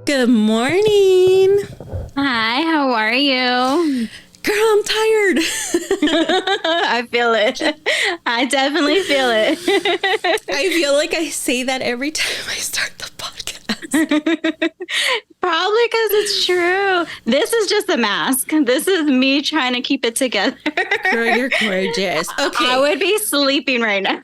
Good morning. Hi, how are you? Girl, I'm tired. I feel it. I definitely feel it. I feel like I say that every time I start the podcast. Probably because it's true. This is just a mask. This is me trying to keep it together. Girl, you're gorgeous. Okay. I would be sleeping right now.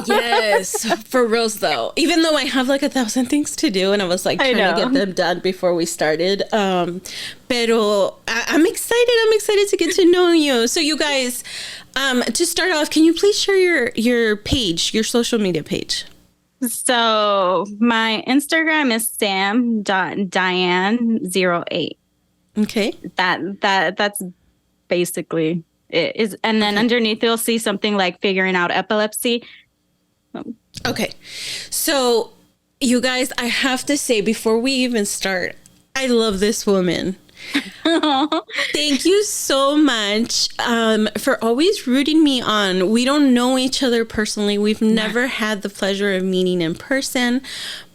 Yes, for reals though. Even though I have like 1,000 things to do and I was like trying to get them done before we started. Pero I'm excited. I'm excited to get to know you. So you guys, to start off, can you please share your page, your social media page? So my Instagram is sam.diane08. Okay. That's basically it is. And then underneath you'll see something like figuring out epilepsy. Okay. So you guys, I have to say before we even start, I love this woman. Thank you so much for always rooting me on. We don't know each other personally. We've never had the pleasure of meeting in person,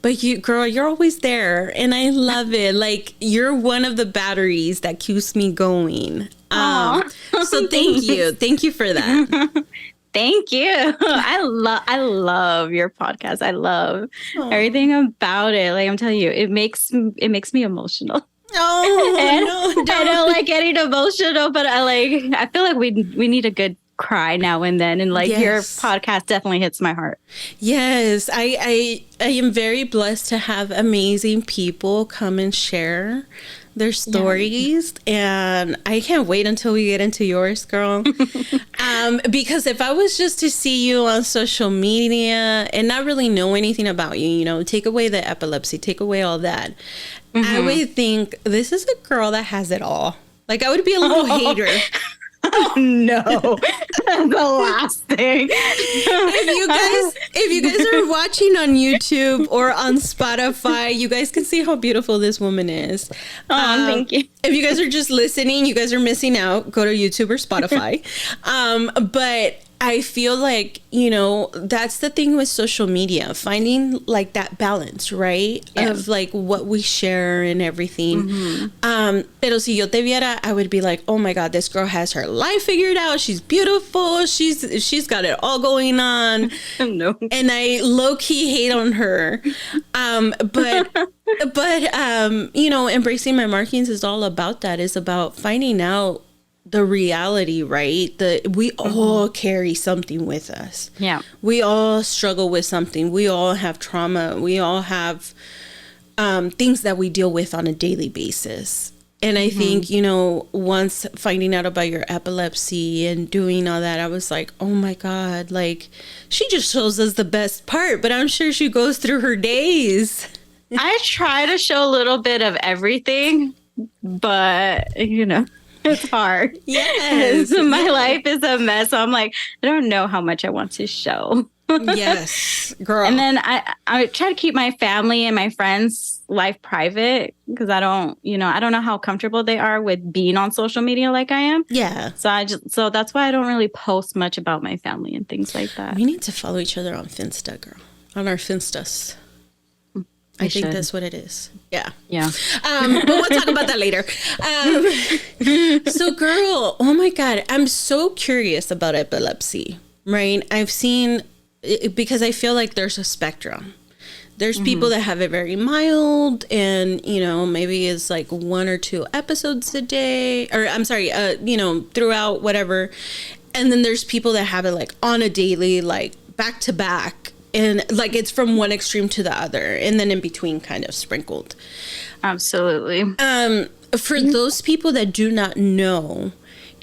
but you, girl, you're always there, and I love it. Like, you're one of the batteries that keeps me going. So thank you for that. Thank you. I love your podcast. I love everything about it. Like, I'm telling you, it makes me emotional. Oh, no, I don't like getting emotional, but I feel like we need a good cry now and then, and your podcast definitely hits my heart. Yes, I am very blessed to have amazing people come and share their stories, and I can't wait until we get into yours, girl. Because if I was just to see you on social media and not really know anything about you, you know, take away the epilepsy, take away all that, I would think this is a girl that has it all. Like, I would be a little hater. Oh, no. The last thing. If you guys are watching on YouTube or on Spotify, you guys can see how beautiful this woman is. Thank you. If you guys are just listening, you guys are missing out. Go to YouTube or Spotify. But I feel like, you know, that's the thing with social media, finding like that balance, right? Yeah. Of like what we share and everything. Pero si yo te viera, I would be like, oh my God, this girl has her life figured out. She's beautiful. She's got it all going on. No. And I low key hate on her. But you know, embracing my markings is all about that. It's about finding out the reality, right? We all carry something with us. Yeah. We all struggle with something. We all have trauma. We all have things that we deal with on a daily basis. And I think, you know, once finding out about your epilepsy and doing all that, I was like, oh my God, like, she just shows us the best part, but I'm sure she goes through her days. I try to show a little bit of everything, but, you know, it's hard. Yes. My life is a mess. So I'm like, I don't know how much I want to show. Yes, girl. And then I try to keep my family and my friends' life private because I don't know how comfortable they are with being on social media like I am. Yeah. So that's why I don't really post much about my family and things like that. We need to follow each other on Finsta, girl. On our Finstas. I think that's what it is. Yeah. Yeah. But we'll talk about that later. So, girl, oh my God, I'm so curious about epilepsy, right? I've seen, because I feel like there's a spectrum. There's people that have it very mild and, you know, maybe it's like 1 or 2 episodes a day, or I'm sorry, you know, throughout whatever. And then there's people that have it like on a daily, like back to back. And like it's from one extreme to the other and then in between kind of sprinkled. Absolutely. For those people that do not know,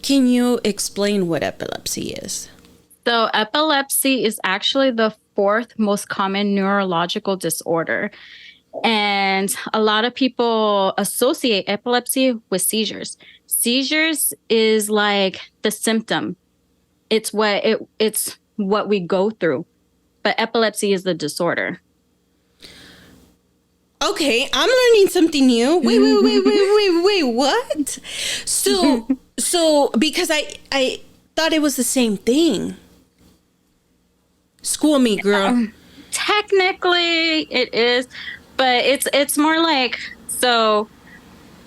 can you explain what epilepsy is? So epilepsy is actually the 4th most common neurological disorder. And a lot of people associate epilepsy with seizures. Seizures is like the symptom. It's what we go through. But epilepsy is the disorder. Okay, I'm learning something new. Wait, what? So because I thought it was the same thing. School me, girl. technically it is, but it's more like, so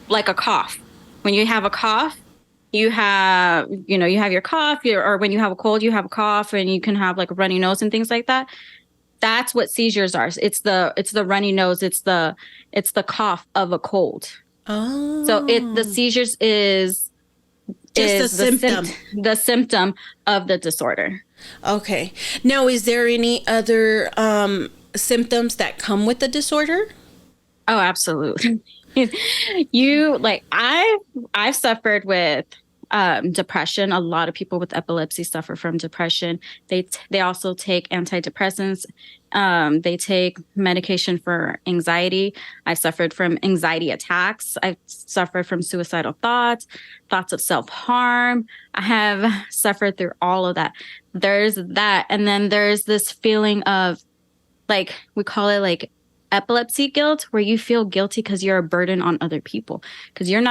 like a cough. When you have a cough, you have, you have your cough, or when you have a cold, you have a cough, and you can have like a runny nose and things like that. That's what seizures are. It's the runny nose. It's the cough of a cold. Oh. So the seizures is just a symptom. The symptom of the disorder. Okay. Now, is there any other symptoms that come with the disorder? Oh, absolutely. I've suffered with depression. A lot of people with epilepsy suffer from depression. They also take antidepressants. They take medication for anxiety. I've suffered from anxiety attacks. I've suffered from suicidal thoughts of self-harm. I have suffered through all of that. There's that. And then there's this feeling of, like, we call it like epilepsy guilt, where you feel guilty because you're a burden on other people, because you're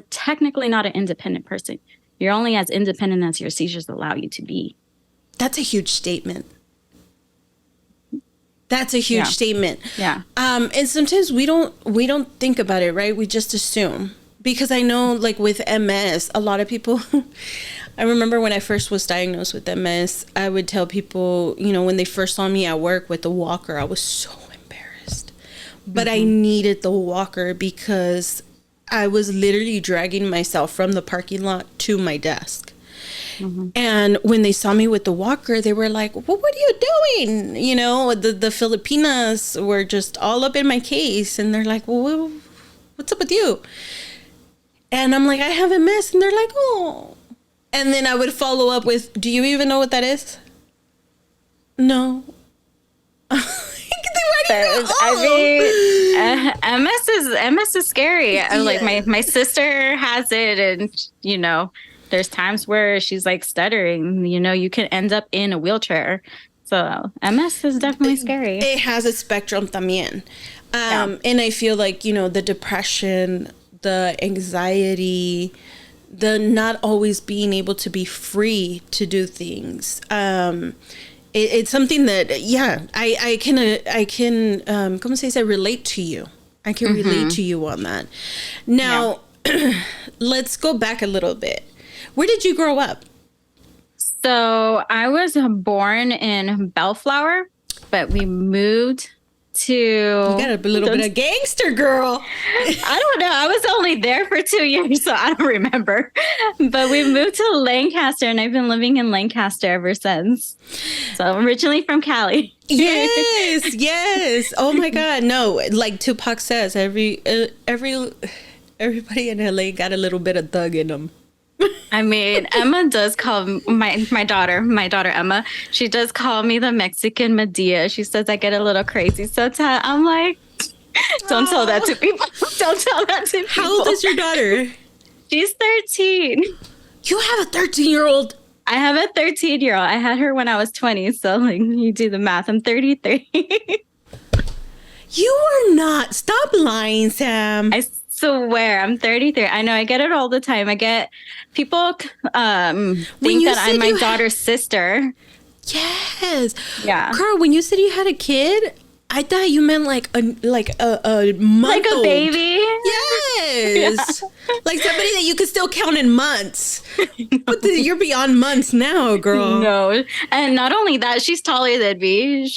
technically not an independent person. You're only as independent as your seizures allow you to be. That's a huge statement. That's a huge statement. Yeah. And sometimes we don't think about it, right? We just assume, because I know, like with MS, a lot of people, I remember when I first was diagnosed with MS, I would tell people, when they first saw me at work with the walker, I was so embarrassed. But I needed the walker because I was literally dragging myself from the parking lot to my desk. And when they saw me with the walker, they were like, well, what are you doing? The Filipinas were just all up in my case. And they're like, well, what's up with you? And I'm like, I have MS. And they're like, oh. And then I would follow up with, do you even know what that is? No. MS is scary. Yeah. Like my sister has it, and there's times where she's like stuttering. You can end up in a wheelchair. So MS is definitely scary. It has a spectrum también. And I feel like, the depression, the anxiety, the not always being able to be free to do things. It's something that, I can, ¿cómo se dice? Relate to you. I can relate to you on that. Now, let's go back a little bit. Where did you grow up? So I was born in Bellflower, but we moved to... You got a little bit of gangster, girl. I don't know. I was only there for 2 years, so I don't remember. But we moved to Lancaster, and I've been living in Lancaster ever since. So I'm originally from Cali. Yes. Oh my God. No, like Tupac says, everybody in LA got a little bit of thug in them. I mean, Emma does call my daughter Emma. She does call me the Mexican Medea. She says I get a little crazy sometimes. I'm like, don't tell that to people. Don't tell that to people. How old is your daughter? She's 13. You have a 13-year-old? I have a 13-year-old. I had her when I was 20. So like, you do the math. I'm 33. You are not. Stop lying, Sam. I swear, I'm 33. I know, I get it all the time. I get people think that I'm my daughter's sister. Yes. Yeah. Girl, when you said you had a kid, I thought you meant like a month like a old. Baby. Yes. Yeah. Like somebody that you could still count in months. But you're beyond months now, girl. No. And not only that, she's taller than me.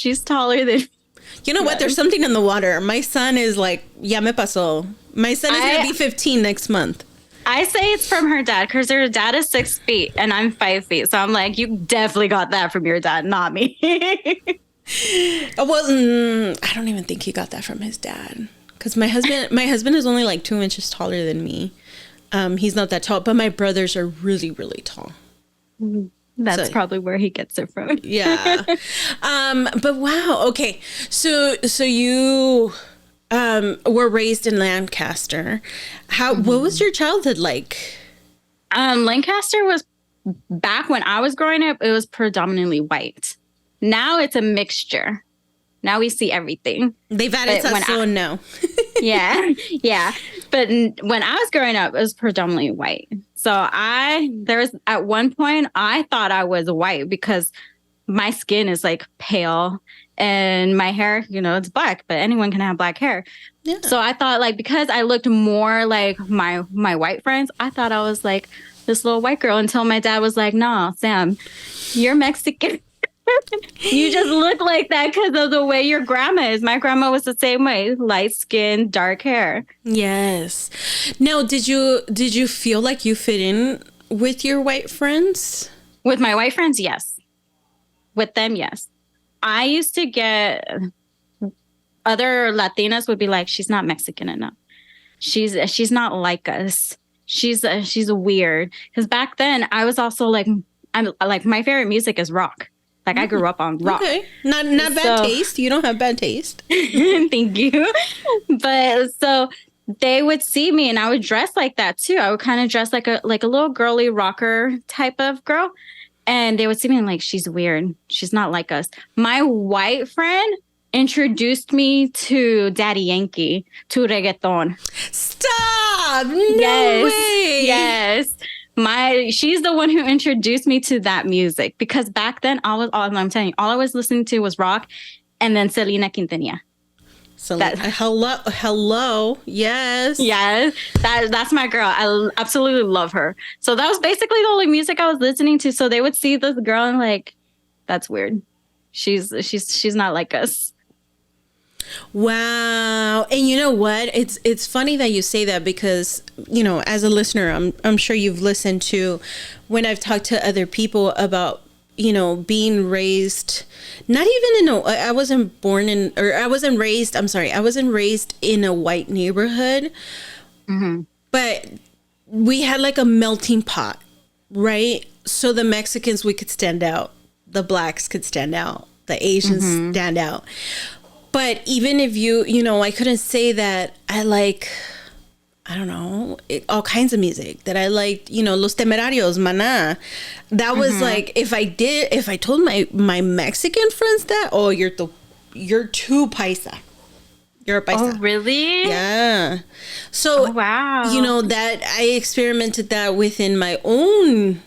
You know what? There's something in the water. My son is like, ya me pasó. My son is going to be 15 next month. I say it's from her dad, because her dad is 6 feet and I'm 5 feet. So I'm like, you definitely got that from your dad, not me. Well, I don't even think he got that from his dad. Because my husband is only like 2 inches taller than me. He's not that tall, but my brothers are really, really tall. That's probably where he gets it from. Yeah. But wow. Okay. So you were raised in Lancaster. What was your childhood like? Lancaster was, back when I was growing up, it was predominantly white. Now it's a mixture. Now we see everything. They've added sazon now. Yeah. But when I was growing up, it was predominantly white. So at one point, I thought I was white because my skin is like pale and my hair, it's black, but anyone can have black hair. Yeah. So I thought, like, because I looked more like my white friends, I thought I was like this little white girl, until my dad was like, "Nah, Sam, you're Mexican." You just look like that because of the way your grandma is. My grandma was the same way, light skin, dark hair. Yes. Now, did you feel like you fit in with your white friends? With my white friends, yes. With them, yes. I used to get other Latinas would be like, "She's not Mexican enough. She's not like us. She's weird." Because back then, I was also like, my favorite music is rock. Like, I grew up on rock. Okay. Not bad taste. You don't have bad taste. Thank you. But so they would see me and I would dress like that too. I would kind of dress like a little girly rocker type of girl. And they would see me and like, "She's weird. She's not like us." My white friend introduced me to Daddy Yankee, to reggaeton. Stop! No way! Yes. She's the one who introduced me to that music, because back then I'm telling you, all I was listening to was rock, and then Selena Quintanilla. Hello, yes, that's my girl. I absolutely love her. So that was basically the only music I was listening to. So they would see this girl and like, "That's weird. She's not like us." Wow. And you know what? It's funny that you say that, because, as a listener, I'm sure you've listened to when I've talked to other people about, being raised, not even I wasn't raised in a white neighborhood, but we had like a melting pot, right? So the Mexicans, we could stand out. The blacks could stand out. The Asians stand out. But even if I couldn't say that I like, I don't know, all kinds of music, that I liked, Los Temerarios, Maná. That was like, if I told my Mexican friends that, "Oh, you're too paisa. You're a paisa." Oh, really? Yeah. So, wow. That I experimented that within my own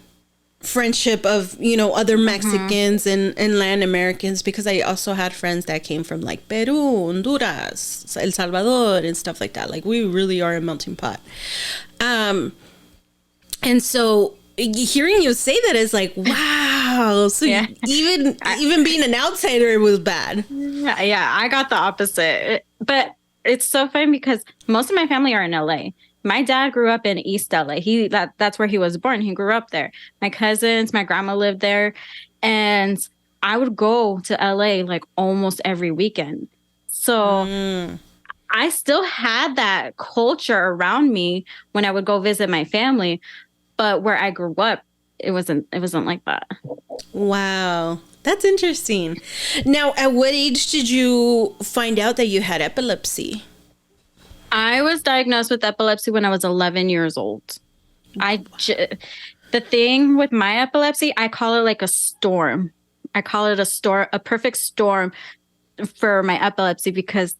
friendship of other Mexicans and Latin Americans, because I also had friends that came from like Peru, Honduras, El Salvador, and stuff like that. Like, we really are a melting pot. And so hearing you say that is like, wow. So yeah. even being an outsider, it was bad. Yeah, I got the opposite. But it's so funny because most of my family are in LA. My dad grew up in East LA. That's where he was born. He grew up there. My cousins, my grandma lived there. And I would go to LA like almost every weekend. So I still had that culture around me when I would go visit my family. But where I grew up, it wasn't like that. Wow. That's interesting. Now, at what age did you find out that you had epilepsy? I was diagnosed with epilepsy when I was 11 years old. The thing with my epilepsy, I call it like a storm. I call it a perfect storm for my epilepsy, because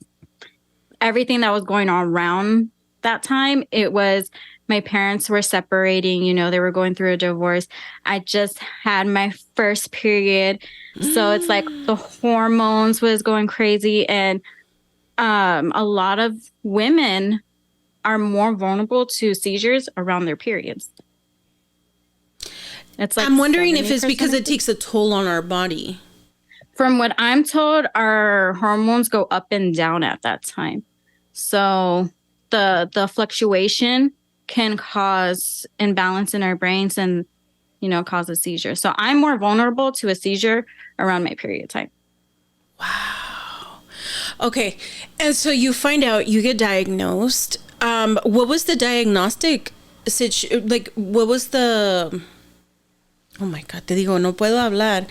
everything that was going on around that time, it was my parents were separating, they were going through a divorce. I just had my first period. So it's like the hormones was going crazy, and a lot of women are more vulnerable to seizures around their periods. It's like, I'm wondering if it's because it takes a toll on our body. From what I'm told, our hormones go up and down at that time. So the fluctuation can cause imbalance in our brains and, cause a seizure. So I'm more vulnerable to a seizure around my period time. Wow. Okay. And so you find out, you get diagnosed. What was the diagnostic situation? Like, what was the... Oh my God, te digo, no puedo hablar.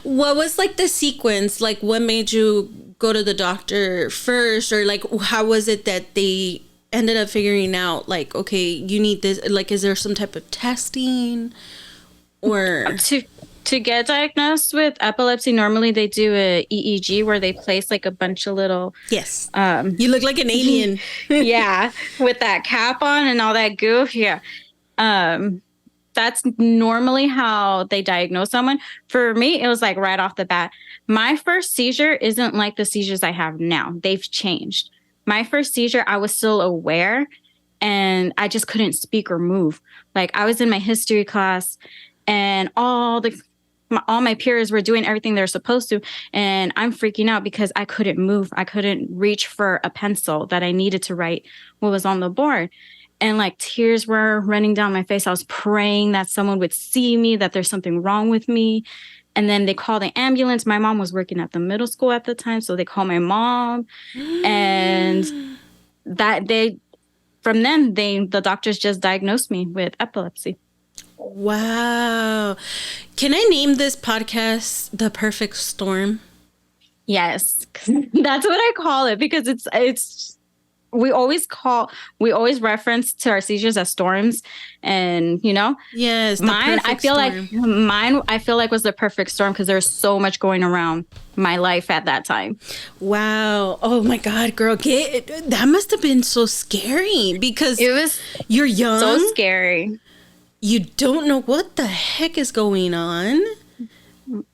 What was like the sequence? Like, what made you go to the doctor first? Or like, how was it that they ended up figuring out, like, okay, you need this? Like, is there some type of testing? Or... To get diagnosed with epilepsy, normally they do a EEG where they place like a bunch of little... Yes. You look like an alien. Yeah. With that cap on and all that goof. Yeah. that's normally how they diagnose someone. For me, it was like right off the bat. My first seizure isn't like the seizures I have now. They've changed. My first seizure, I was still aware and I just couldn't speak or move. Like I was in my history class and all my peers were doing everything they're supposed to. And I'm freaking out because I couldn't move. I couldn't reach for a pencil that I needed to write what was on the board. And like tears were running down my face. I was praying that someone would see me, that there's something wrong with me. And then they called the ambulance. My mom was working at the middle school at the time. So they called my mom. And from then, the doctors just diagnosed me with epilepsy. Wow. Can I name this podcast The Perfect Storm? Yes. That's what I call it because it's we always reference to our seizures as storms, and yes, mine I feel like was the perfect storm because there was so much going around my life at that time. Wow. Oh my God, girl, that must have been so scary because you're young, so scary. You don't know what the heck is going on.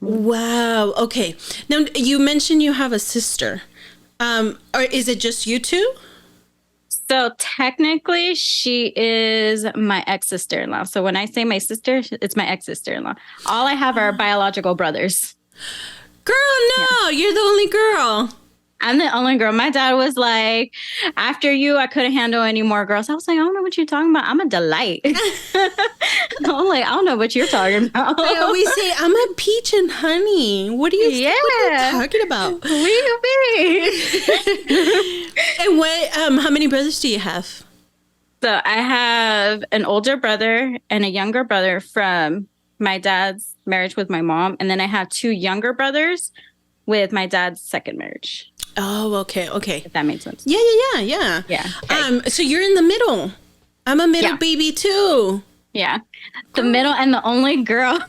Wow. Okay. Now you mentioned you have a sister. Or is it just you two? So technically, she is my ex-sister-in-law. So when I say my sister, it's my ex-sister-in-law. All I have are biological brothers. Girl, no, You're the only girl. I'm the only girl. My dad was like, after you, I couldn't handle any more girls. I was like, I don't know what you're talking about. I'm a delight. I'm like, I don't know what you're talking about. I always say, I'm a peach and honey. What are you talking about? What do you mean? And how many brothers do you have? So I have an older brother and a younger brother from my dad's marriage with my mom. And then I have 2 younger brothers with my dad's second marriage. Oh, okay. If that makes sense. Yeah. Okay. So you're in the middle. I'm a middle baby too. Yeah. The middle and the only girl.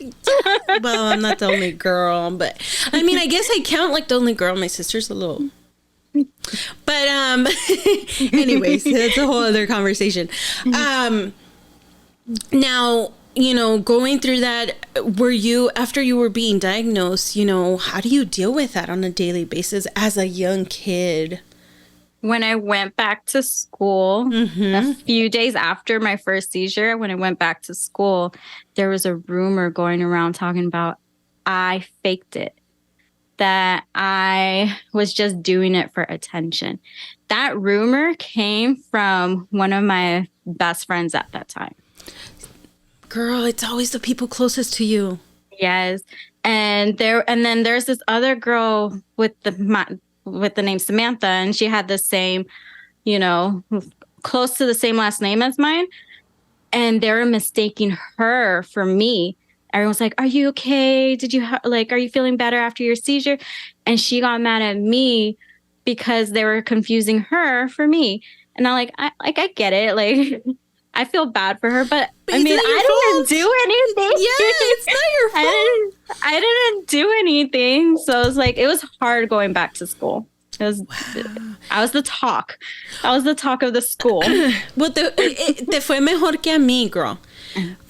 Well, I'm not the only girl, but I mean, I guess I count like the only girl. My sister's a little. But anyways, that's a whole other conversation. Now, going through that, after you were being diagnosed, how do you deal with that on a daily basis as a young kid? When I went back to school, a few days after my first seizure, when I went back to school, there was a rumor going around talking about I faked it, that I was just doing it for attention. That rumor came from one of my best friends at that time. Girl, it's always the people closest to you. Yes. And then there's this other girl with the name Samantha, and she had the same, close to the same last name as mine. And they were mistaking her for me. Everyone's like, "Are you okay? Are you feeling better after your seizure?" And she got mad at me because they were confusing her for me. And I'm like, I get it. Like, I feel bad for her, but I mean, I didn't do anything. Yeah, it's not your fault. I didn't do anything. So it was hard going back to school. I was the talk. I was the talk of the school. Well, te fue mejor que a mí, girl.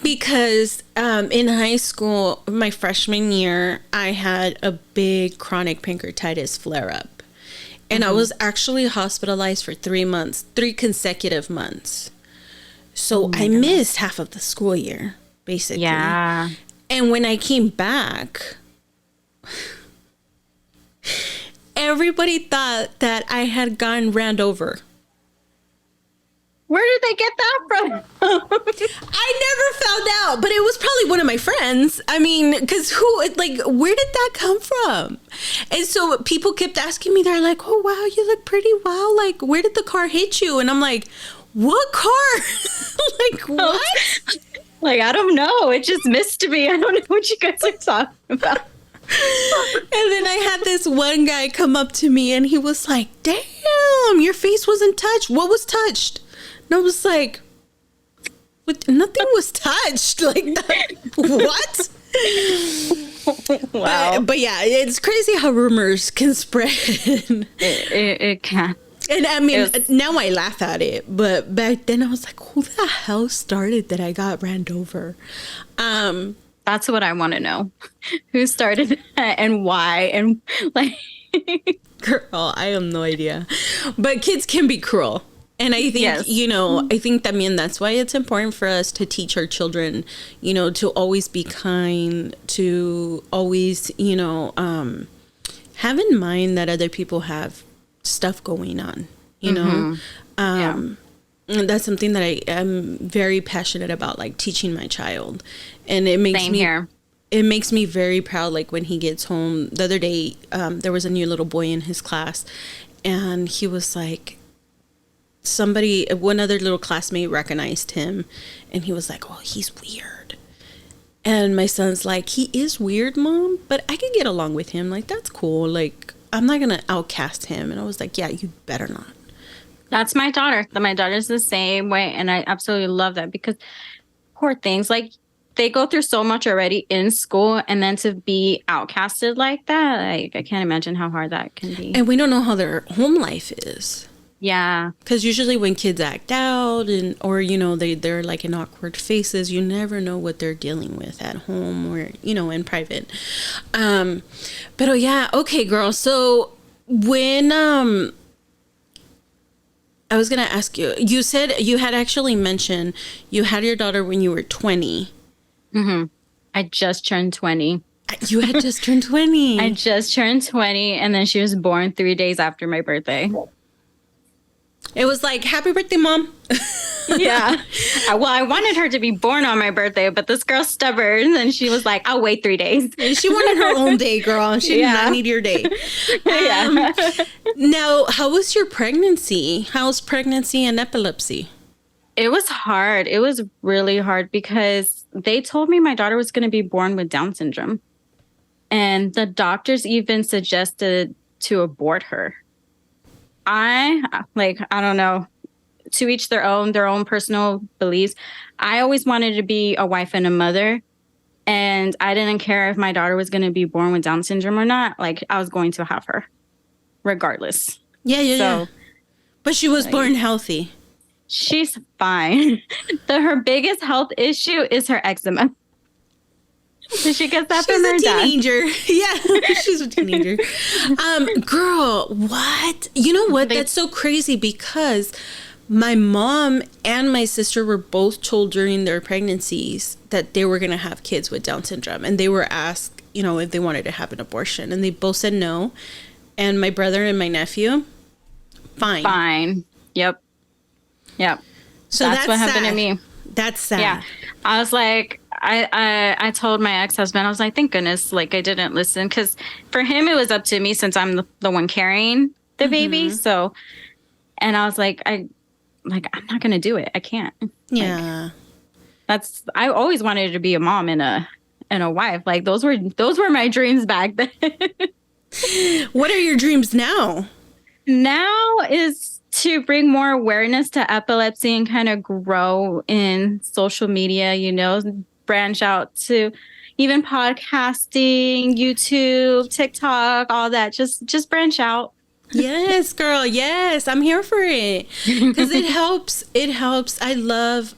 Because in high school, my freshman year, I had a big chronic pancreatitis flare-up. And I was actually hospitalized for 3 months, 3 consecutive months. So I missed half of the school year, basically. Yeah. And when I came back, everybody thought that I had gotten ran over. Where did they get that from? I never found out, but it was probably one of my friends. I mean, because where did that come from? And so people kept asking me, they're like, "Oh, wow, you look pretty well. Like, where did the car hit you?" And I'm like, "What car?" What? I don't know. It just missed me. I don't know what you guys are talking about. And then I had this one guy come up to me and he was like, "Damn, your face wasn't touched. What was touched?" And I was like, nothing was touched. What? Wow. But yeah, it's crazy how rumors can spread. It can. And I mean, now I laugh at it, but back then I was like, who the hell started that I got ran over? That's what I want to know. Who started that and why? And like, girl, I have no idea. But kids can be cruel. And I think, yes. I think, I mean, that's why it's important for us to teach our children, to always be kind, to always, have in mind that other people have stuff going on, And that's something that I am very passionate about, like teaching my child. And it makes it makes me very proud. Like when he gets home the other day, there was a new little boy in his class, and he was like, one other little classmate recognized him, and he was like, oh, he's weird. And my son's like, he is weird, Mom, but I can get along with him. Like, that's cool. Like, I'm not going to outcast him. And I was like, yeah, you better not. That's my daughter. My daughter's the same way. And I absolutely love that, because poor things, like, they go through so much already in school, and then to be outcasted like that, like, I can't imagine how hard that can be. And we don't know how their home life is. Yeah. Because usually when kids act out or they're like in awkward faces, you never know what they're dealing with at home or, in private. But yeah. Okay, girl. So when, I was going to ask you, you said you had actually mentioned you had your daughter when you were 20. Mm-hmm. I just turned 20. You had just turned 20. I just turned 20, and then she was born 3 days after my birthday. It was like, happy birthday, Mom. Yeah. Well, I wanted her to be born on my birthday, but this girl's stubborn, and she was like, I'll wait 3 days. She wanted her own day, girl. She did not need your day. Now, how was your pregnancy? How's pregnancy and epilepsy? It was hard. It was really hard, because they told me my daughter was going to be born with Down syndrome. And the doctors even suggested to abort her. I don't know, to each their own personal beliefs. I always wanted to be a wife and a mother, and I didn't care if my daughter was going to be born with Down syndrome or not. Like, I was going to have her regardless. Yeah. But she was born healthy. She's fine. Her biggest health issue is her eczema. So she gets that from her dad. She's a teenager. Yeah, she's a teenager. Girl, what? You know what? That's so crazy, because my mom and my sister were both told during their pregnancies that they were going to have kids with Down syndrome. And they were asked, if they wanted to have an abortion. And they both said no. And my brother and my nephew, fine. Yep. So that's what happened to me. That's sad. Yeah. I was like, I told my ex-husband, I was like, thank goodness, like, I didn't listen, because for him it was up to me, since I'm the one carrying the baby. So, and I was like, I'm not gonna do it. I can't. Yeah. I always wanted to be a mom and a wife. Like, those were my dreams back then. What are your dreams now? Now is to bring more awareness to epilepsy and kind of grow in social media, branch out to even podcasting, YouTube, TikTok, all that. Just branch out. Yes, girl. Yes, I'm here for it, because it helps. It helps. I love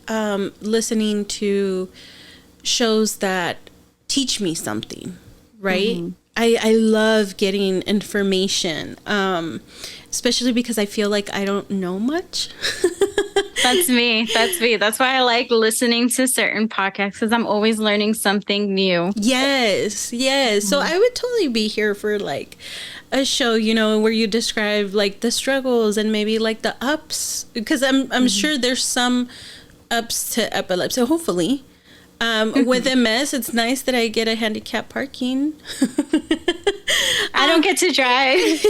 listening to shows that teach me something, right? Mm-hmm. I love getting information, especially because I feel like I don't know much. That's me. That's why I like listening to certain podcasts, because I'm always learning something new. Yes. Mm-hmm. So I would totally be here for like a show, where you describe like the struggles and maybe like the ups, because I'm sure there's some ups to epilepsy, hopefully. With MS, it's nice that I get a handicap parking. I don't get to drive.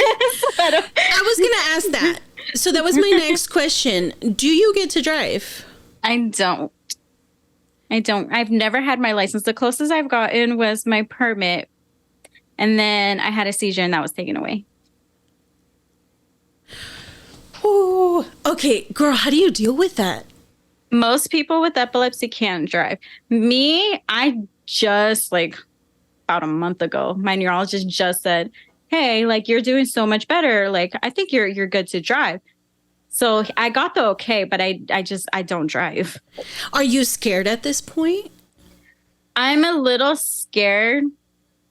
I was going to ask that. So that was my next question. Do you get to drive? I don't. I've never had my license. The closest I've gotten was my permit. And then I had a seizure, and that was taken away. Oh, okay. Girl, how do you deal with that? Most people with epilepsy can't drive. Me, I just, like, about a month ago, my neurologist just said, hey, like you're doing so much better. Like I think you're good to drive. So I got the okay, but I don't drive. Are you scared at this point? I'm a little scared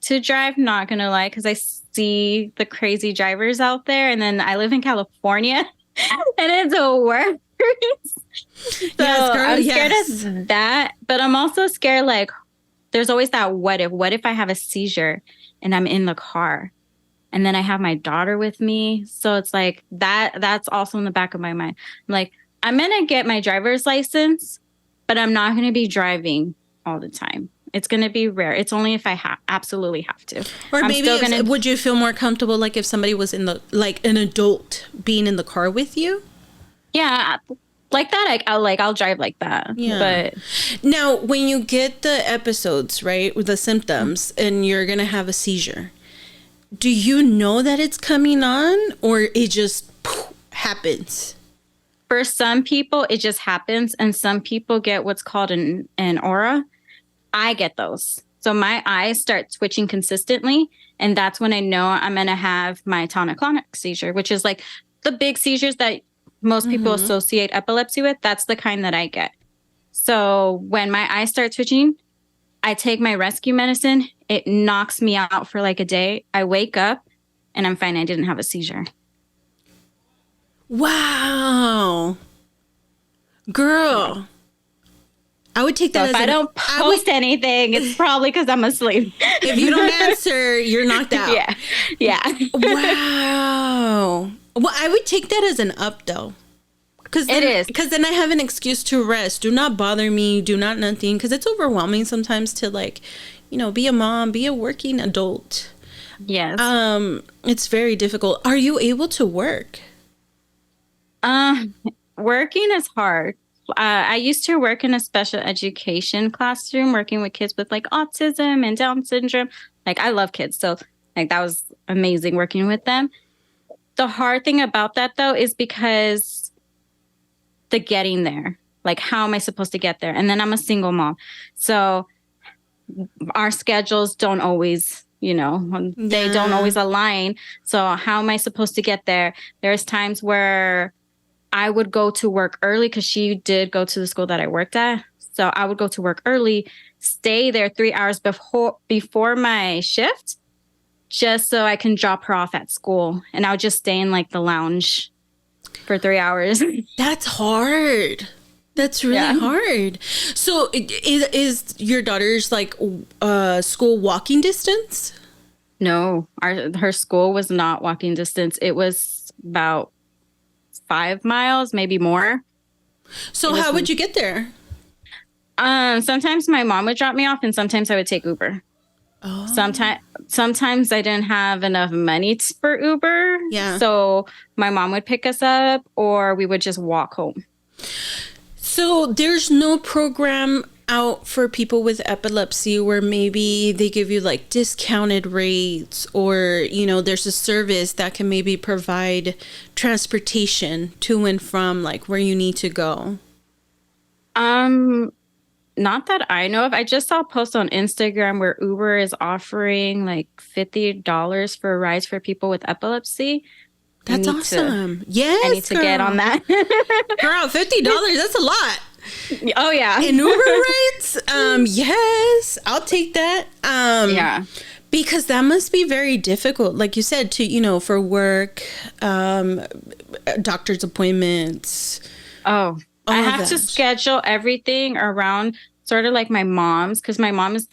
to drive, not gonna lie, because I see the crazy drivers out there, and then I live in California, and it's a worse. So Yes, girl, I'm scared yes. of that, but I'm also scared. Like, there's always that what if? What if I have a seizure and I'm in the car, and then I have my daughter with me? So it's like that. That's also in the back of my mind. I'm like, I'm gonna get my driver's license, but I'm not gonna be driving all the time. It's going to be rare. It's only if I absolutely have to. Or I'm maybe would you feel more comfortable like if somebody was in the like an adult being in the car with you? Yeah, like that. I'll drive like that. Yeah. But now, when you get the episodes, right, with the symptoms, and you're gonna have a seizure, do you know that it's coming on, or it just happens? for some people, it just happens, and some people get what's called an aura. I get those. So my eyes start twitching consistently, and that's when I know I'm going to have my tonic-clonic seizure, which is like the big seizures that most people associate epilepsy with. That's the kind that I get. So when my eyes start twitching, I take my rescue medicine. It knocks me out for like a day. I wake up and I'm fine. I didn't have a seizure. Wow. Girl. I would take that So if I don't post anything, it's probably because I'm asleep. If you don't answer, you're knocked out. Yeah. Yeah. Wow. Well, I would take that as an up, though. It is. Because then I have an excuse to rest. Do not bother me. Do not nothing. Because it's overwhelming sometimes to, like, you know, be a mom, be a working adult. Yes. It's very difficult. Are you able to work? Working is hard. I used to work in a special education classroom, working with kids with like autism and Down syndrome. Like, I love kids. So like that was amazing working with them. The hard thing about that, though, is because the getting there, like, how am I supposed to get there? And then I'm a single mom. So our schedules don't always, they don't always align. So how am I supposed to get there? There's times where I would go to work early because she did go to the school that I worked at. So I would go to work early, stay there 3 hours before my shift, just so I can drop her off at school. And I would just stay in like the lounge for 3 hours. That's hard. That's really hard. So is your daughter's like school walking distance? No, her school was not walking distance. It was about 5 miles, maybe more. So how would you get there? Sometimes my mom would drop me off, and sometimes I would take Uber. Oh. Sometimes I didn't have enough money for Uber. Yeah. So my mom would pick us up, or we would just walk home. So there's no program out for people with epilepsy where maybe they give you like discounted rates, or there's a service that can maybe provide transportation to and from like where you need to go? Not that I know of. I just saw a post on Instagram where Uber is offering like $50 for rides for people with epilepsy. That's awesome. Yes, I need to get on that. Girl, $50, that's a lot. Oh yeah. In Uber rates? Yes, I'll take that. Yeah. Because that must be very difficult, like you said, to, for work, doctor's appointments. Oh, I have to schedule everything around sort of like my mom's, because my mom is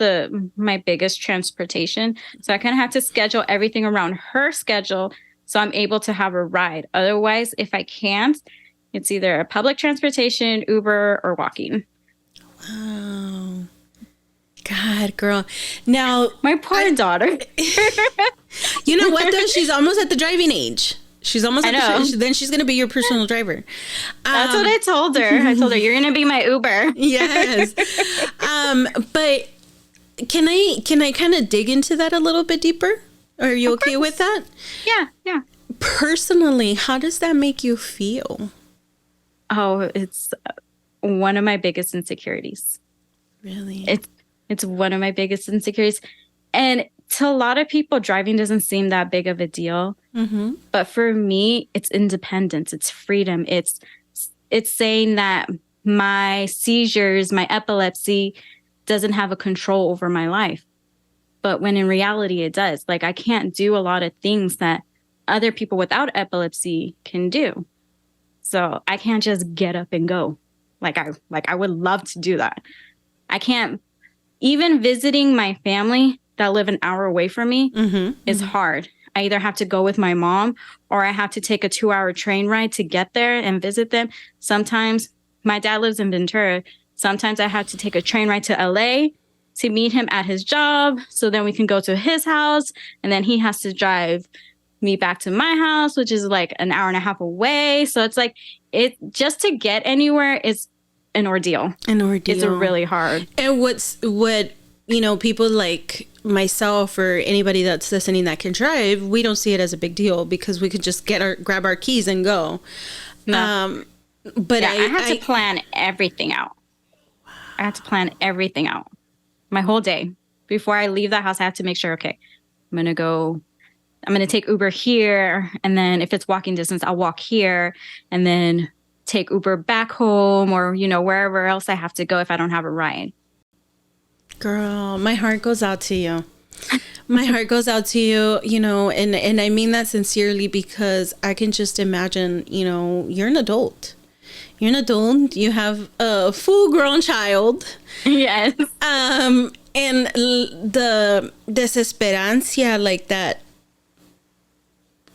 my biggest transportation. So I kind of have to schedule everything around her schedule so I'm able to have a ride. Otherwise, if I can't, it's either a public transportation, Uber, or walking. Wow. God, girl. Now, my poor daughter. You know what, though? She's almost at the driving age. She's almost then she's going to be your personal driver. That's what I told her. I told her, you're going to be my Uber. Yes. But can I kind of dig into that a little bit deeper? Are you okay with that? Yeah. Personally, how does that make you feel? Oh, it's one of my biggest insecurities. Really? It's one of my biggest insecurities. And to a lot of people, driving doesn't seem that big of a deal. Mm-hmm. But for me, it's independence. It's freedom. It's saying that my seizures, my epilepsy doesn't have a control over my life. But when in reality, it does. Like, I can't do a lot of things that other people without epilepsy can do. So I can't just get up and go. Like I would love to do that. I can't. Even visiting my family that live an hour away from me is hard. I either have to go with my mom or I have to take a 2-hour train ride to get there and visit them. Sometimes my dad lives in Ventura. Sometimes I have to take a train ride to LA to meet him at his job. So then we can go to his house, and then he has to drive me back to my house, which is like an hour and a half away. So it's like, it just to get anywhere is an ordeal. An ordeal. It's really hard. And what people like myself or anybody that's listening that can drive, we don't see it as a big deal because we could just grab our keys and go. No. But yeah, I had to plan everything out. I had to plan everything out. My whole day. Before I leave the house, I have to make sure, okay, I'm going to take Uber here. And then if it's walking distance, I'll walk here and then take Uber back home or, wherever else I have to go if I don't have a ride. Girl, my heart goes out to you. My heart goes out to you, and I mean that sincerely because I can just imagine, you're an adult. You're an adult. You have a full-grown child. Yes. And the desesperancia, like that.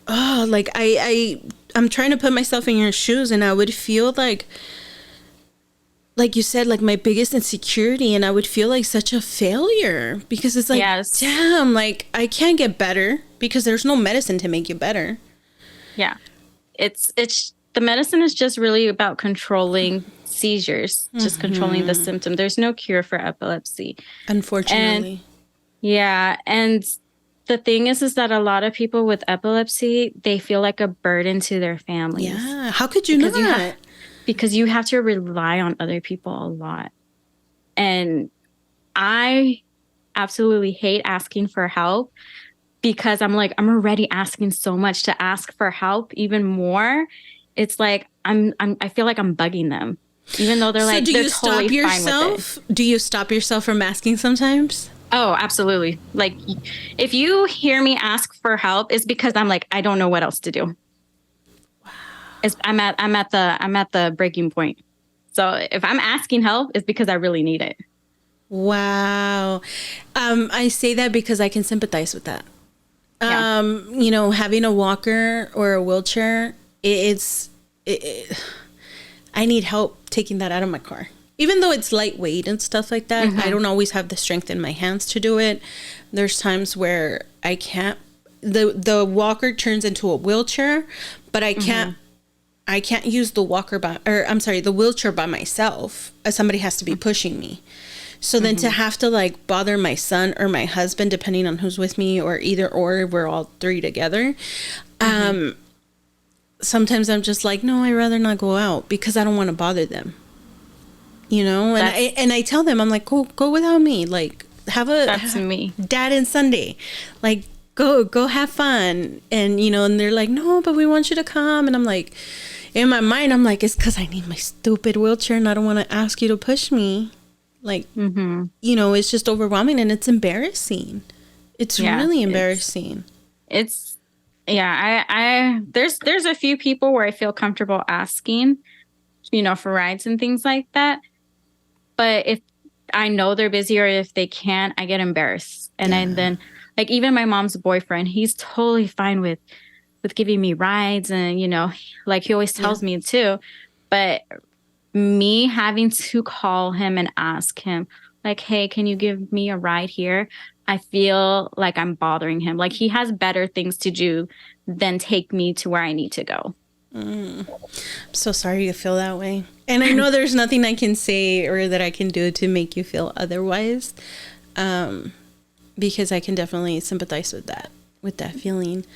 Oh, like I'm trying to put myself in your shoes, and I would feel like you said, like my biggest insecurity, and I would feel like such a failure because it's like, yes. Damn, like I can't get better because there's no medicine to make you better. Yeah. It's the medicine is just really about controlling seizures, just controlling the symptom. There's no cure for epilepsy. Unfortunately. And the thing is that a lot of people with epilepsy, they feel like a burden to their families. Yeah. How could you not? Because you have to rely on other people a lot. And I absolutely hate asking for help because I'm already asking so much. To ask for help even more, it's like I feel like I'm bugging them. Even though they're like, so do you stop yourself? Do you stop yourself from asking sometimes? Oh, absolutely. Like, if you hear me ask for help, it's because I'm like, I don't know what else to do. Wow. I'm at the breaking point. So if I'm asking help, it's because I really need it. Wow. I say that because I can sympathize with that. Yeah. Having a walker or a wheelchair, I need help taking that out of my car. Even though it's lightweight and stuff like that, I don't always have the strength in my hands to do it. There's times where I can't. The walker turns into a wheelchair, but I can't. I can't use the the wheelchair by myself. Somebody has to be pushing me. So then to have to like bother my son or my husband, depending on who's with me, or we're all three together. Sometimes I'm just like, no, I'd rather not go out because I don't want to bother them. And I tell them, I'm like, go without me. Like, that's me. Dad and Sunday. Like, go have fun. And, and they're like, no, but we want you to come. And I'm like, in my mind, I'm like, it's because I need my stupid wheelchair and I don't want to ask you to push me. Like, it's just overwhelming and it's embarrassing. It's really embarrassing. There's a few people where I feel comfortable asking, for rides and things like that. But if I know they're busy or if they can't, I get embarrassed. And then like even my mom's boyfriend, he's totally fine with giving me rides and, like he always tells me too. But me having to call him and ask him like, hey, can you give me a ride here? I feel like I'm bothering him. Like he has better things to do than take me to where I need to go. I'm so sorry you feel that way. And I know there's nothing I can say or that I can do to make you feel otherwise. Because I can definitely sympathize with that feeling.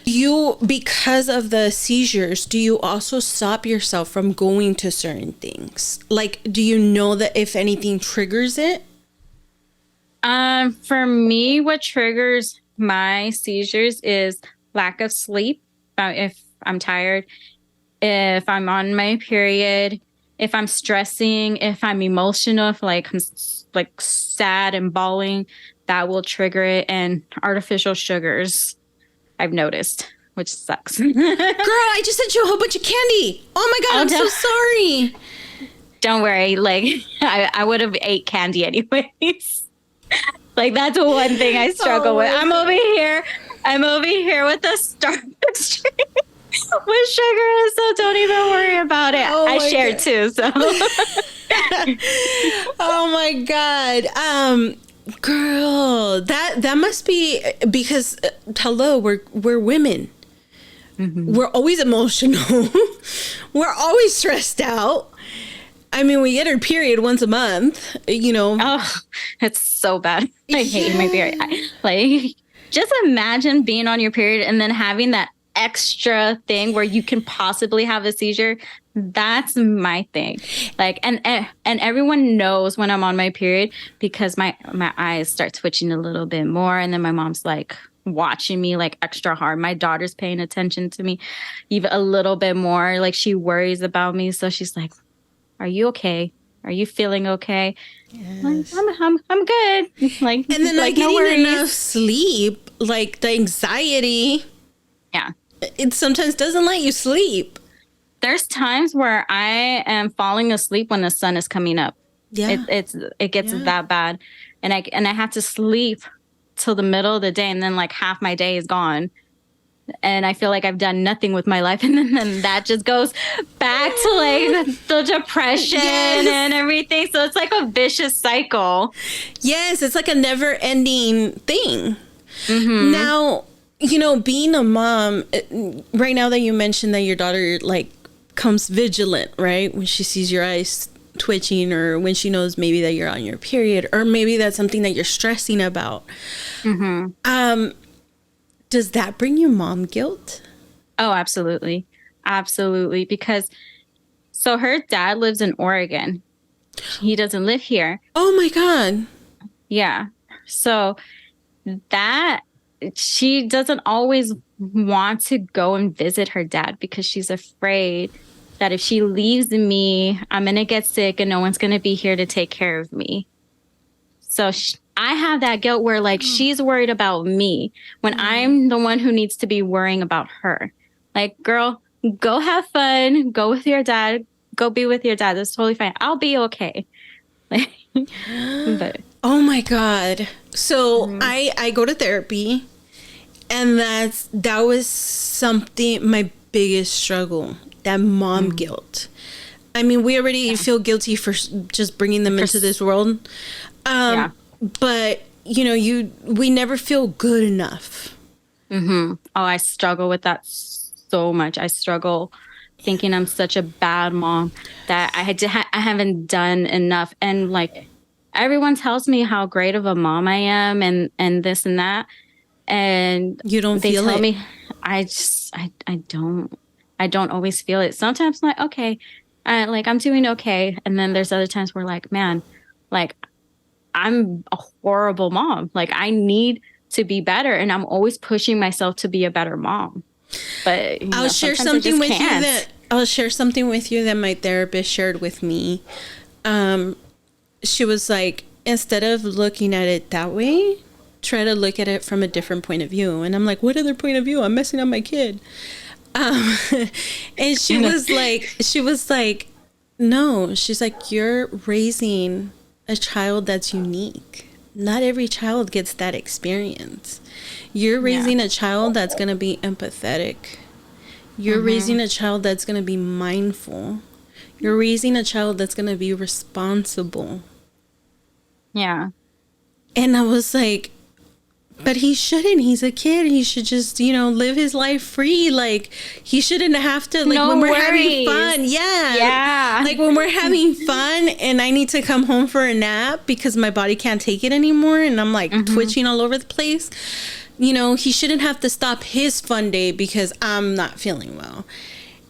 Because of the seizures, do you also stop yourself from going to certain things? Like, do you know that if anything triggers it? For me, what triggers my seizures is lack of sleep. If I'm tired, if I'm on my period, if I'm stressing, if I'm emotional, if like like sad and bawling, that will trigger it. And artificial sugars, I've noticed, which sucks. Girl, I just sent you a whole bunch of candy. Oh my God, Oh, I'm so sorry. don't worry. Like I would have ate candy anyways. Like that's one thing I struggle with. I'm over here with the Starbucks drink with sugar, so don't even worry about it. Oh I my share God. too, so Oh my God. Girl, that must be because hello, we're women. We're always emotional. We're always stressed out. I mean, we get our period once a month, you know. oh, it's so bad. I hate my period. Yeah. Like, just imagine being on your period and then having that extra thing where you can possibly have a seizure. That's my thing. Like, and everyone knows when I'm on my period because my eyes start twitching a little bit more, and then my mom's like watching me like extra hard. My daughter's paying attention to me even a little bit more. Like, she worries about me, so she's like, "Are you okay? Are you feeling okay?" Like, Yes. I'm good. Like, And then like not no getting worries. enough sleep, like the anxiety, Yeah. it sometimes doesn't let you sleep. There's times where I am falling asleep when the sun is coming up. Yeah. It gets Yeah. that bad, and I have to sleep till the middle of the day, and then like half my day is gone, and I feel like I've done nothing with my life, and then that just goes back to like the depression Yes. and everything. So it's like a vicious cycle. Yes, it's like a never ending thing. Mm-hmm. Now, you know, being a mom, right now that you mentioned that your daughter like comes vigilant, right? When she sees your eyes twitching or when she knows maybe that you're on your period or maybe that's something that you're stressing about. Mm-hmm. Does that bring you mom guilt? Oh, absolutely. Absolutely. Because so her dad lives in Oregon. He doesn't live here. Oh my God. Yeah. So that she doesn't always want to go and visit her dad because she's afraid that if she leaves me, I'm going to get sick and no one's going to be here to take care of me. So I have that guilt where like she's worried about me when I'm the one who needs to be worrying about her. Like, girl, go have fun, go with your dad, go be with your dad. That's totally fine. I'll be okay. Like, but Oh my God. So I go to therapy and that was something, my biggest struggle, that mom guilt. I mean, we already feel guilty for just bringing them into this world. yeah. But you know, we never feel good enough. Mm-hmm. Oh, I struggle with that so much. I struggle thinking I'm such a bad mom that I haven't done enough. And like everyone tells me how great of a mom I am and this and that. And You don't they feel tell it. me I don't always feel it. Sometimes I'm like, okay, I'm doing okay. And then there's other times where like, man, like I'm a horrible mom. Like I need to be better. And I'm always pushing myself to be a better mom. But I'll share sometimes I something just with can't. you that I'll share something with you that my therapist shared with me. She was like, instead of looking at it that way, try to look at it from a different point of view. And I'm like, what other point of view? I'm messing up my kid. And she was like, no, she's like, you're raising a child that's unique. Not every child gets that experience. You're raising a child that's going to be empathetic. You're raising a child that's going to be mindful. You're raising a child that's going to be responsible. Yeah. And I was like, but he shouldn't. He's a kid. He should just, live his life free. Like, he shouldn't have to, like, No when we're worries. having fun. Yeah. Yeah. Like, when we're having fun and I need to come home for a nap because my body can't take it anymore and I'm, like, twitching all over the place. He shouldn't have to stop his fun day because I'm not feeling well.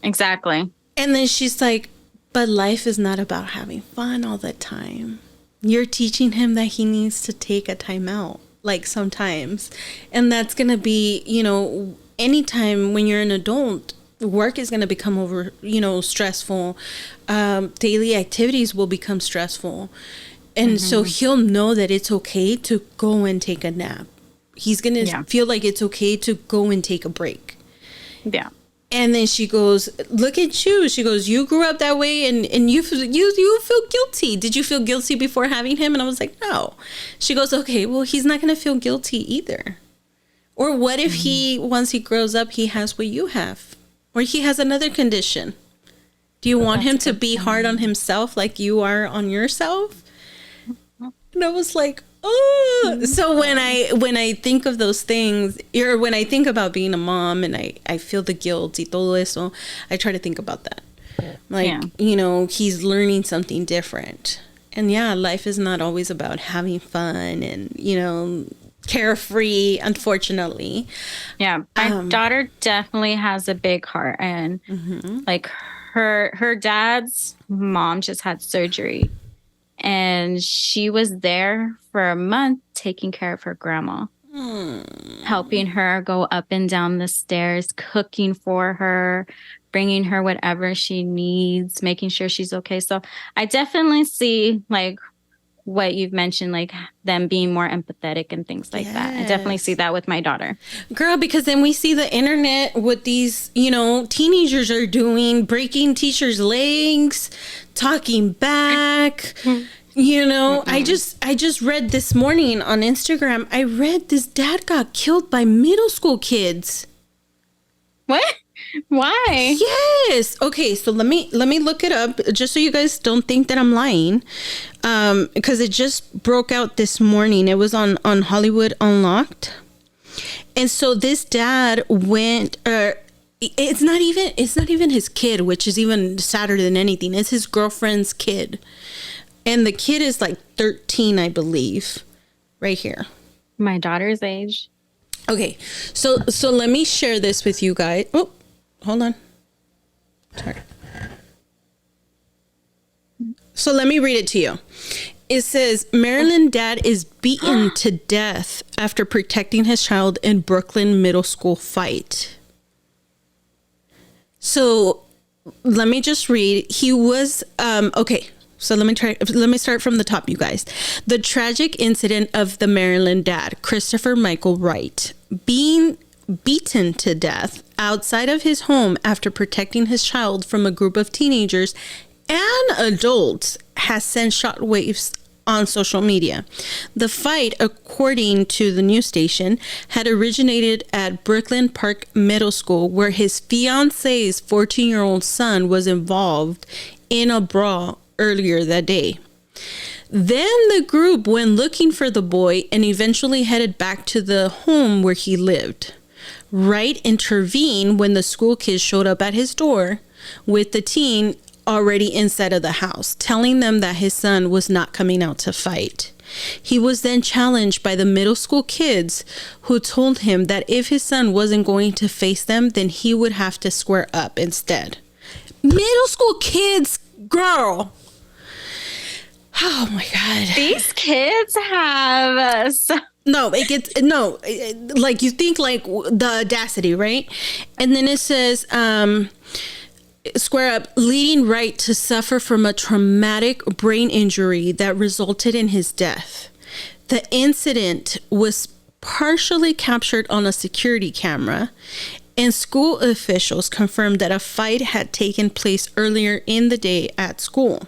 Exactly. And then she's like, but life is not about having fun all the time. You're teaching him that he needs to take a time out, like sometimes. And that's going to be, anytime when you're an adult, work is going to become stressful. Daily activities will become stressful. And so he'll know that it's okay to go and take a nap. He's going to feel like it's okay to go and take a break. Yeah. And then she goes, look at you. She goes, you grew up that way and you feel guilty. Did you feel guilty before having him? And I was like, no. She goes, okay, well, he's not going to feel guilty either. Or what if once he grows up, he has what you have? Or he has another condition? Do you want him to be hard on himself like you are on yourself? And I was like, oh. So when I think of those things, or when I think about being a mom and I feel the guilt y todo eso, I try to think about that. Like, he's learning something different. And life is not always about having fun and, carefree, unfortunately. Yeah. My daughter definitely has a big heart. And like her dad's mom just had surgery. And she was there for a month taking care of her grandma, helping her go up and down the stairs, cooking for her, bringing her whatever she needs, making sure she's okay. So I definitely see like what you've mentioned, like them being more empathetic and things like that. I definitely see that with my daughter. Girl, because then we see the internet, what these, teenagers are doing, breaking teachers' legs, talking back. I just read this morning on Instagram, I read this dad got killed by middle school kids. What? Why? Yes. Okay, so let me look it up just so you guys don't think that I'm lying. Because it just broke out this morning. It was on Hollywood Unlocked. And so this dad went it's not even his kid, which is even sadder than anything. It's his girlfriend's kid. And the kid is like 13, I believe. Right here. My daughter's age. Okay. So let me share this with you guys. Oh, hold on. Sorry. So let me read it to you. It says, Maryland dad is beaten to death after protecting his child in Brooklyn middle school fight. So let me just read. He was, okay. So let me start from the top, you guys. The tragic incident of the Maryland dad, Christopher Michael Wright, being beaten to death outside of his home after protecting his child from a group of teenagers and adults, has sent shockwaves on social media. The fight, according to the news station, had originated at Brooklyn Park Middle School, where his fiance's 14-year-old son was involved in a brawl earlier that day. Then the group went looking for the boy and eventually headed back to the home where he lived. Wright intervened when the school kids showed up at his door with the teen already inside of the house, telling them that his son was not coming out to fight. He was then challenged by the middle school kids, who told him that if his son wasn't going to face them, then he would have to square up instead. Middle school kids, girl. Oh my God. These kids have like you think like the audacity, right? And then it says, square up, leading Wright to suffer from a traumatic brain injury that resulted in his death. The incident was partially captured on a security camera, and school officials confirmed that a fight had taken place earlier in the day at school.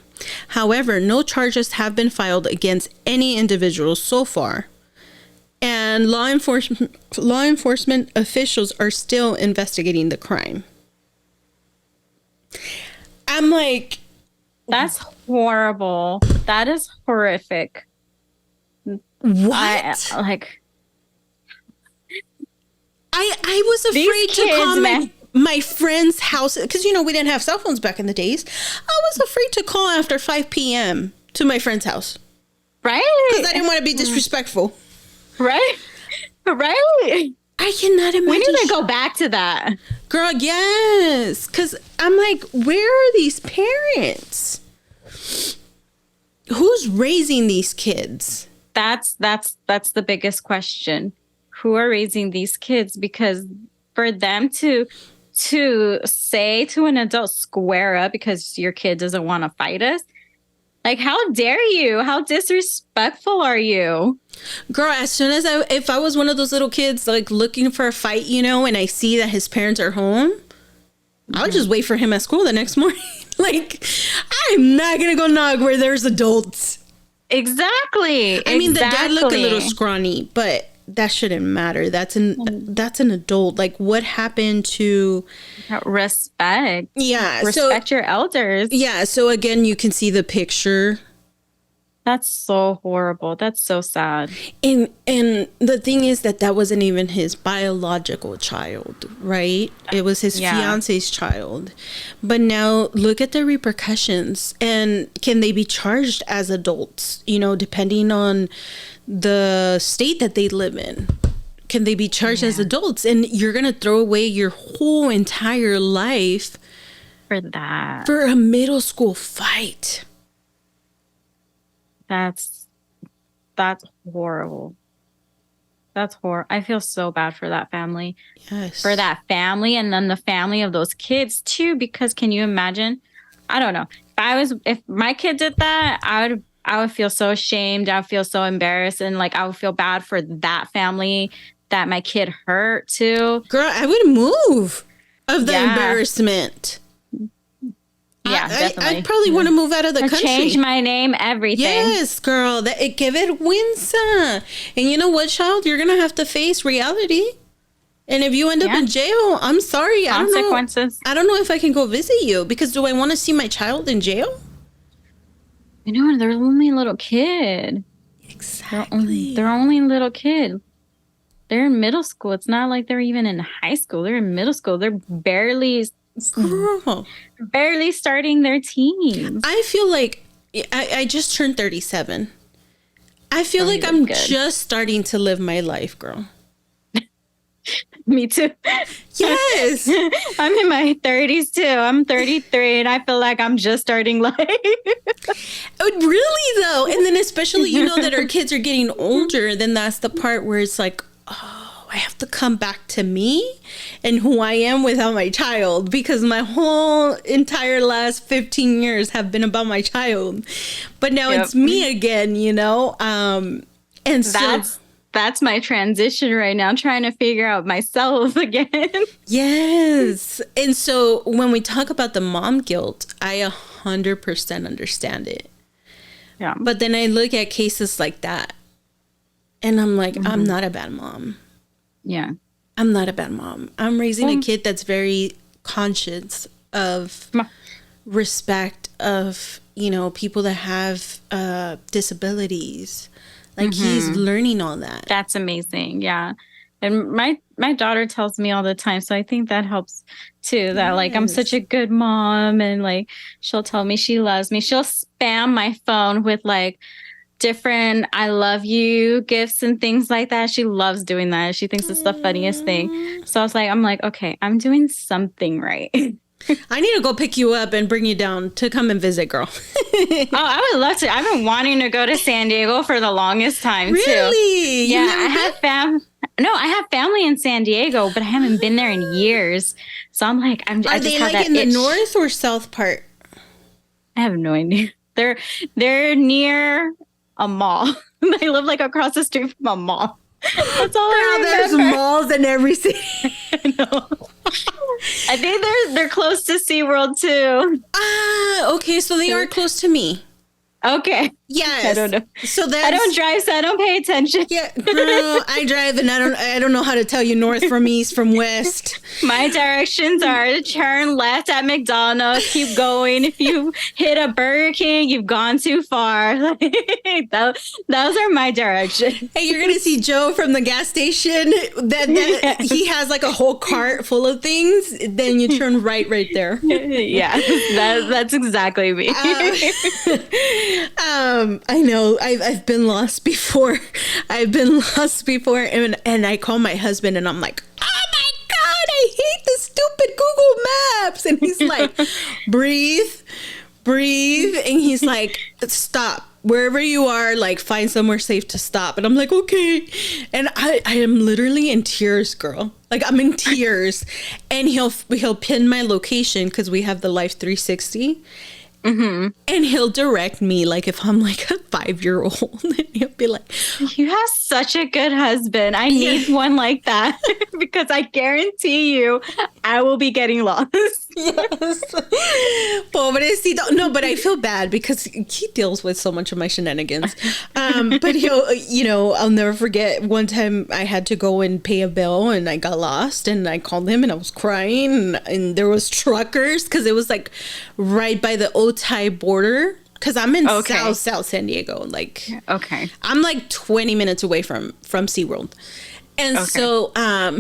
However, no charges have been filed against any individuals so far, and law enforcement officials are still investigating the crime. I'm like, that's horrible. That is horrific. What? I was afraid to call my friend's house, because we didn't have cell phones back in the days. I was afraid to call after 5 p.m. to my friend's house. Right. Because I didn't want to be disrespectful. Right. Right. I cannot imagine. We need to go back to that. Girl, yes. Because I'm like, where are these parents? who's raising these kids? That's the biggest question. Who are raising these kids? Because for them to say to an adult, square up because your kid doesn't want to fight us, like, how dare you? How disrespectful are you? Girl, as soon as if I was one of those little kids like looking for a fight, you know, and I see that his parents are home, I would just wait for him at school the next morning. Like, I'm not gonna go knock where there's adults. Exactly. I mean, the dad looked a little scrawny, but that shouldn't matter. That's an adult. Like, what happened to respect? Yeah, respect your elders. Yeah. So again, you can see the picture. That's so horrible. That's so sad. And the thing is that wasn't even his biological child, right? It was his fiance's child. But now look at the repercussions. And can they be charged as adults? You know, depending on the state that they live in. Can they be charged as adults? And you're going to throw away your whole entire life for that. For a middle school fight. That's horrible. That's horrible. I feel so bad for that family. Yes. For that family, and then the family of those kids too, because can you imagine? I don't know. If my kid did that, I would feel so ashamed. I would feel so embarrassed, and like I would feel bad for that family that my kid hurt too. Girl, I would move of the embarrassment. Yeah, definitely. I'd probably want to move out of the country. Change my name, everything. Yes, girl. Que vergüenza. And you know what, child? You're going to have to face reality. And if you end up in jail, I'm sorry. Consequences. I don't know if I can go visit you, because do I want to see my child in jail? You know, they're only a little kid. Exactly. They're only a little kid. They're in middle school. It's not like they're even in high school. They're in middle school. They're barely starting their teens. I feel like I just turned 37. I feel like I'm just starting to live my life, girl. Me too. Yes. I'm in my 30s too. I'm 33 and I feel like I'm just starting life. Really though. And then especially, you know, that our kids are getting older, then that's the part where it's like, oh, I have to come back to me and who I am without my child, because my whole entire last 15 years have been about my child. But now it's me again, you know? And that's my transition right now, trying to figure out myself again. Yes. And so when we talk about the mom guilt, I 100% understand it. Yeah. But then I look at cases like that and I'm like, I'm not a bad mom. Yeah. I'm not a bad mom. I'm raising a kid that's very conscious of respect of, you know, people that have disabilities. Like he's learning all that. That's amazing. Yeah. And my daughter tells me all the time. So I think that helps too, that like I'm such a good mom, and like she'll tell me she loves me. She'll spam my phone with like different I love you gifts and things like that. She loves doing that. She thinks it's the funniest thing. So I'm like, okay, I'm doing something right. I need to go pick you up and bring you down to come and visit, girl. Oh, I would love to. I've been wanting to go to San Diego for the longest time, really? Too. Yeah, I have family in San Diego, but I haven't been there in years. So I'm like, Are they like in the north or south part? I have no idea. They're near a mall. They live like across the street from a mall. That's all I remember. There's malls in every city. I know. I think they're close to SeaWorld too. Ah, okay, so they are close to me. Okay. Yes. I don't know. So I don't drive, so I don't pay attention. Yeah, girl, I drive and I don't know how to tell you north from east from west. My directions are turn left at McDonald's, keep going. If you hit a Burger King, you've gone too far. Those are my directions. Hey, you're gonna see Joe from the gas station. That he has like a whole cart full of things. Then you turn right there. Yeah, that's exactly me. I know I've been lost before. And I call my husband and I'm like, oh my God, I hate the stupid Google Maps. And he's like, breathe. And he's like, stop. wherever you are, like find somewhere safe to stop. And I'm like, okay. And I am literally in tears, girl. Like I'm in tears. And he'll pin my location because we have the Life 360. Mm-hmm. And he'll direct me like if I'm like a 5-year-old. And he'll be like, you have such a good husband. I need one like that because I guarantee you I will be getting lost. Yes. Pobrecito. No, but I feel bad because he deals with so much of my shenanigans. But he'll, you know, I'll never forget one time I had to go and pay a bill and I got lost and I called him and I was crying and there was truckers because it was like right by the Otay border. Because I'm in South San Diego. Like, okay. I'm like 20 minutes away from SeaWorld. And so, I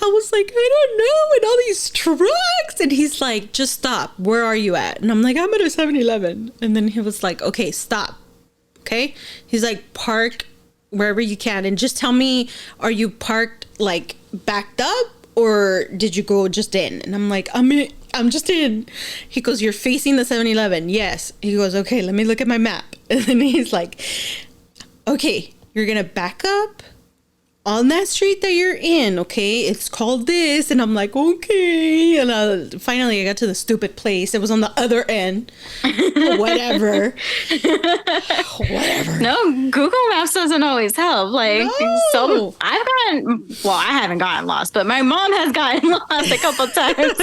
was like, I don't know, and all these trucks. And he's like, just stop. Where are you at? And I'm like, I'm at a 7-Eleven. And then he was like, okay, stop. Okay. He's like, park wherever you can. And just tell me, are you parked like backed up or did you go just in? And I'm like, I'm just in. He goes, you're facing the 7-Eleven. Yes. He goes, okay, let me look at my map. And then he's like, okay, you're going to back up on that street that you're in, okay? It's called this. And I'm like, okay. And finally I got to the stupid place. It was on the other end. Whatever. Whatever. No, Google Maps doesn't always help. Like, so I haven't gotten lost, but my mom has gotten lost a couple times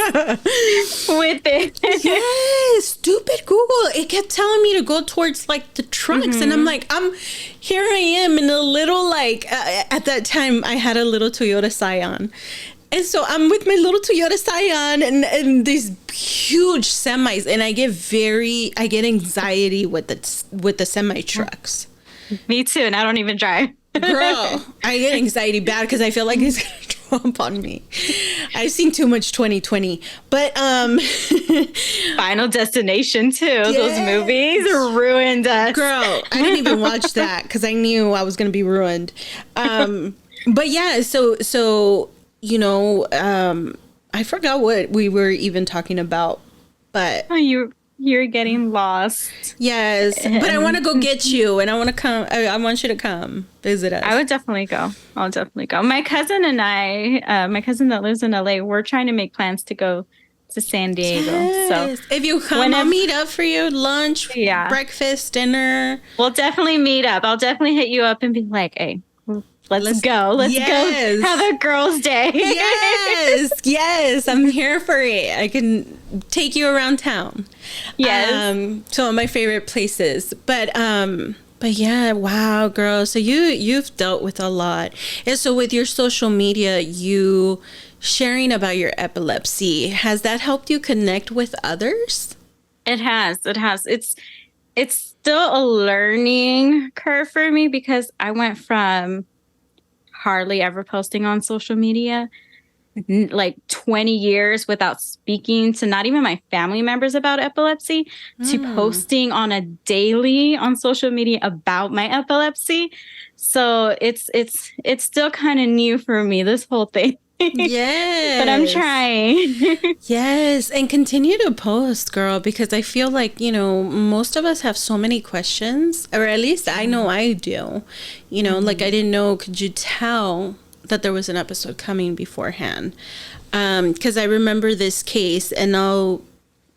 with it. Yes, stupid Google. It kept telling me to go towards like the trucks. And I'm like, here I am in a little like, at that time I had a little Toyota Scion. And so I'm with my little Toyota Scion and these huge semis, and I get anxiety with the semi trucks. Me too, and I don't even drive. Girl, I get anxiety bad because I feel like he's gonna trump on me. I've seen too much 2020, but Final Destination too. Yes. Those movies ruined us. Girl, I didn't even watch that because I knew I was gonna be ruined. But yeah, so. You know, I forgot what we were even talking about, but you're getting lost. Yes, but I want to go get you, and I want to come. I want you to come visit us. I would definitely go. I'll definitely go. My cousin and I, my cousin that lives in LA, we're trying to make plans to go to San Diego. Yes. So if you come, I'll meet up for you. Lunch, breakfast, dinner. We'll definitely meet up. I'll definitely hit you up and be like, hey. Let's go. Let's go have a girls' day. Yes. I'm here for it. I can take you around town. Yes. Some of my favorite places. But yeah, wow, girl. So you've dealt with a lot. And so with your social media, you sharing about your epilepsy, has that helped you connect with others? It has. It's still a learning curve for me because I went from hardly ever posting on social media, like 20 years without speaking to not even my family members about epilepsy, to posting on a daily on social media about my epilepsy. So it's still kind of new for me, this whole thing. Yes. But I'm trying. Yes. And continue to post, girl, because I feel like, you know, most of us have so many questions, or at least I know I do. You know, like I didn't know, could you tell that there was an episode coming beforehand? Because I remember this case, and I'll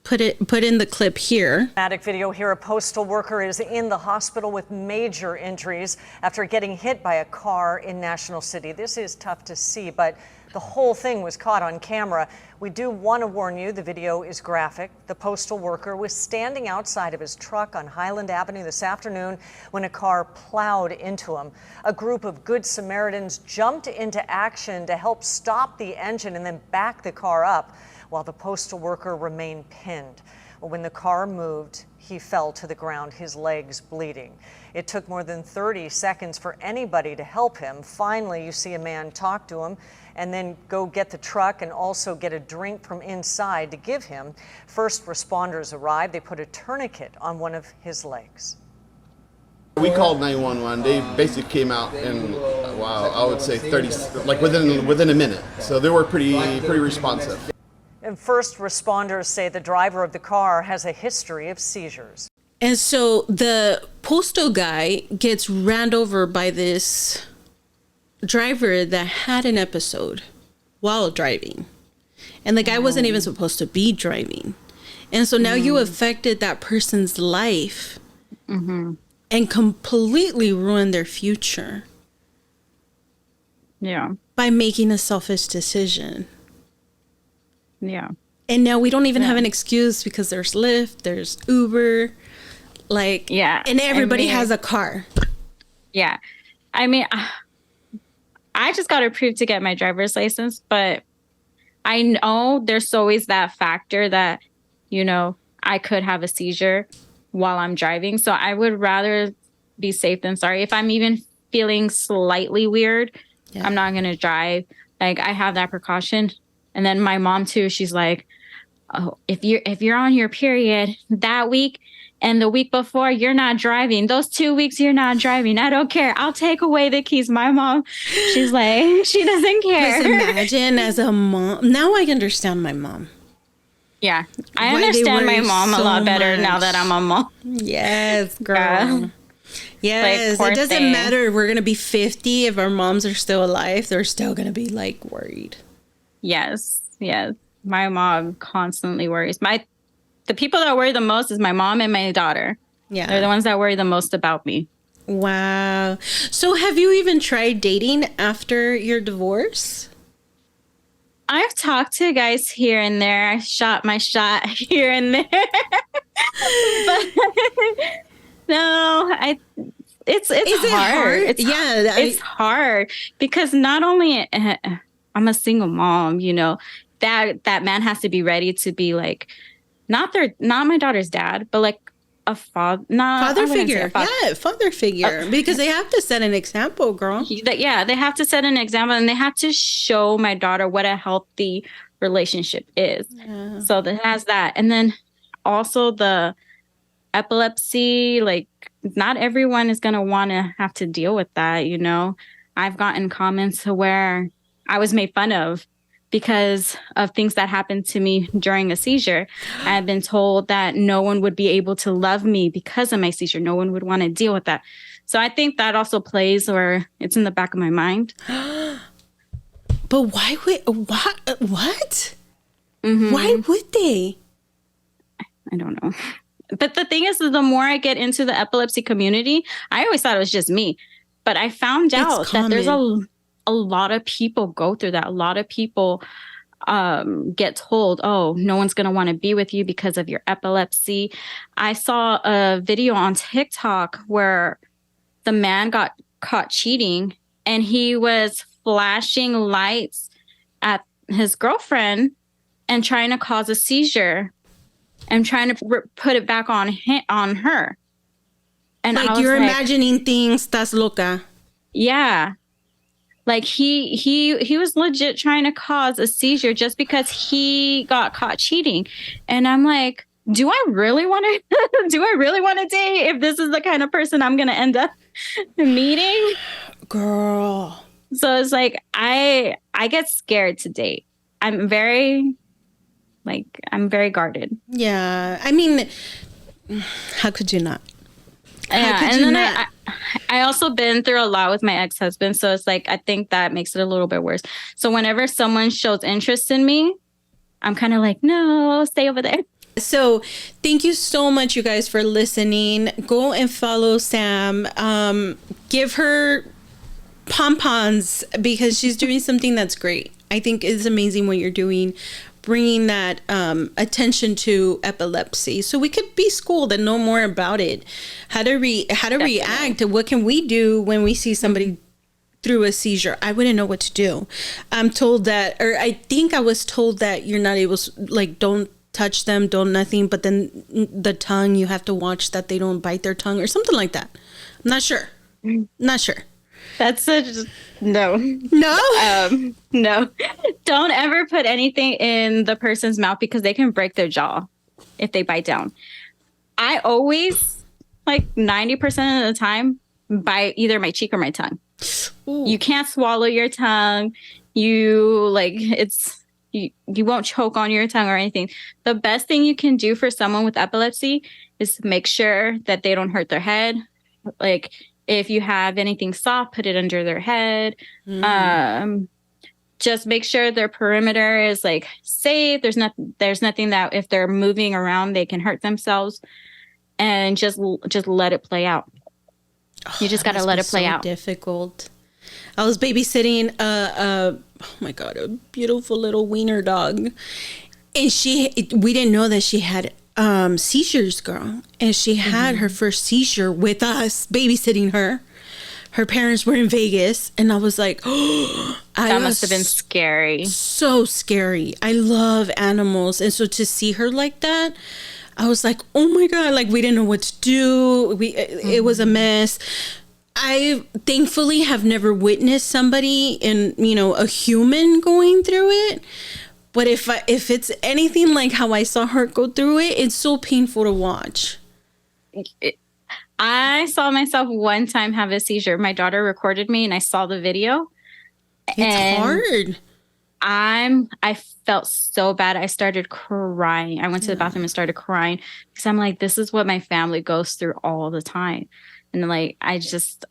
put in the clip here. Dramatic video here. A postal worker is in the hospital with major injuries after getting hit by a car in National City. This is tough to see, but the whole thing was caught on camera. We do want to warn you, the video is graphic. The postal worker was standing outside of his truck on Highland Avenue this afternoon when a car plowed into him. A group of Good Samaritans jumped into action to help stop the engine and then back the car up, while the postal worker remained pinned. When the car moved, he fell to the ground, his legs bleeding. It took more than 30 seconds for anybody to help him. Finally, you see a man talk to him and then go get the truck and also get a drink from inside to give him. First responders arrived. They put a tourniquet on one of his legs. We called 911. They basically came out in, I would say 30, like within a minute. So they were pretty responsive. And first responders say the driver of the car has a history of seizures. And so the postal guy gets ran over by this driver that had an episode while driving. And the guy wasn't even supposed to be driving. And so now you affected that person's life and completely ruined their future. Yeah. By making a selfish decision. Yeah. And now we don't even have an excuse because there's Lyft, there's Uber, like, yeah. And everybody I mean, has a car. Yeah. I mean, I just got approved to get my driver's license, but I know there's always that factor that, you know, I could have a seizure while I'm driving. So I would rather be safe than sorry. If I'm even feeling slightly weird, I'm not going to drive. Like, I have that precaution. And then my mom too, she's like, oh, if you're on your period that week and the week before, you're not driving. Those 2 weeks you're not driving. I don't care. I'll take away the keys. My mom, she's like, she doesn't care. Just imagine as a mom. Now I understand my mom. Yeah. I understand my mom a lot better much. Now that I'm a mom. Yes, girl. Yeah. Yes. Like, It doesn't thing. matter if we're going to be 50. If our moms are still alive, they're still going to be like worried. Yes. Yes. My mom constantly worries. The people that worry the most is my mom and my daughter. Yeah. They're the ones that worry the most about me. Wow. So have you even tried dating after your divorce? I've talked to guys here and there. I shot my shot here and there. But no, it's hard. It's it's hard because not only I'm a single mom, you know, that man has to be ready to be like not my daughter's dad, but like a father figure. Yeah, father figure. Because they have to set an example, girl. Yeah, they have to set an example and they have to show my daughter what a healthy relationship is. Yeah. So that has that. And then also the epilepsy, like not everyone is going to want to have to deal with that, you know. I've gotten comments where I was made fun of because of things that happened to me during a seizure. I've been told that no one would be able to love me because of my seizure. No one would want to deal with that. So I think that also plays, or it's in the back of my mind. But why would what? Mm-hmm. Why would they? I don't know. But the thing is, the more I get into the epilepsy community, I always thought it was just me. But I found out that there's a lot of people go through that. A lot of people get told, oh, no one's going to want to be with you because of your epilepsy. I saw a video on TikTok where the man got caught cheating and he was flashing lights at his girlfriend and trying to cause a seizure and trying to put it back on her. And like you're imagining things, estás loca. Yeah. Like he was legit trying to cause a seizure just because he got caught cheating. And I'm like, do I really want to date if this is the kind of person I'm going to end up meeting? Girl. So it's like, I get scared to date. I'm very guarded. Yeah. I mean, how could you not? Yeah, and then I also been through a lot with my ex-husband, so it's like I think that makes it a little bit worse. So whenever someone shows interest in me, I'm kind of like, no, stay over there. So thank you so much, you guys, for listening. Go and follow Sam. Give her pom-poms because she's doing something that's great. I think it's amazing what you're doing, bringing that attention to epilepsy, so we could be schooled and know more about it, how to react, what can we do when we see somebody through a seizure. I wouldn't know what to do. I'm told that, or I think I was told that you're not able to, like, don't touch them, don't nothing, but then the tongue, you have to watch that they don't bite their tongue or something like that. I'm not sure. That's no. No. Don't ever put anything in the person's mouth because they can break their jaw if they bite down. I always, like 90% of the time, bite either my cheek or my tongue. Ooh. You can't swallow your tongue. You you won't choke on your tongue or anything. The best thing you can do for someone with epilepsy is make sure that they don't hurt their head. Like if you have anything soft, put it under their head. Just make sure their perimeter is like safe. There's nothing that if they're moving around, they can hurt themselves, and just let it play out. You just got to let it play out. Difficult. I was babysitting oh my God, a beautiful little wiener dog. And we didn't know that she had seizures, girl. And she had her first seizure with us babysitting her. Her parents were in Vegas, and I was like, oh, that must have been scary. So scary. I love animals. And so to see her like that, I was like, oh my God, like we didn't know what to do. It was a mess. I thankfully have never witnessed somebody a human going through it. But if it's anything like how I saw her go through it, it's so painful to watch. I saw myself one time have a seizure. My daughter recorded me and I saw the video. It's hard. I felt so bad. I started crying. I went to the bathroom and started crying because I'm like, this is what my family goes through all the time. And like, I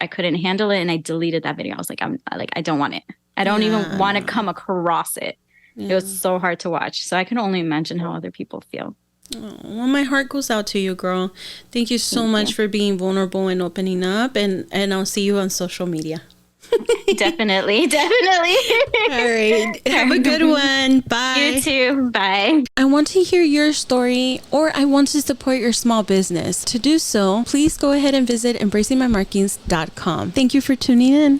couldn't handle it. And I deleted that video. I was like, I don't want it. I don't even want to come across it. Yeah. It was so hard to watch. So I can only imagine how other people feel. Oh, well, my heart goes out to you, girl. Thank you so much for being vulnerable and opening up. And I'll see you on social media. Definitely. All right. Have a good one. Bye. You too. Bye. I want to hear your story, or I want to support your small business. To do so, please go ahead and visit embracingmymarkings.com. Thank you for tuning in.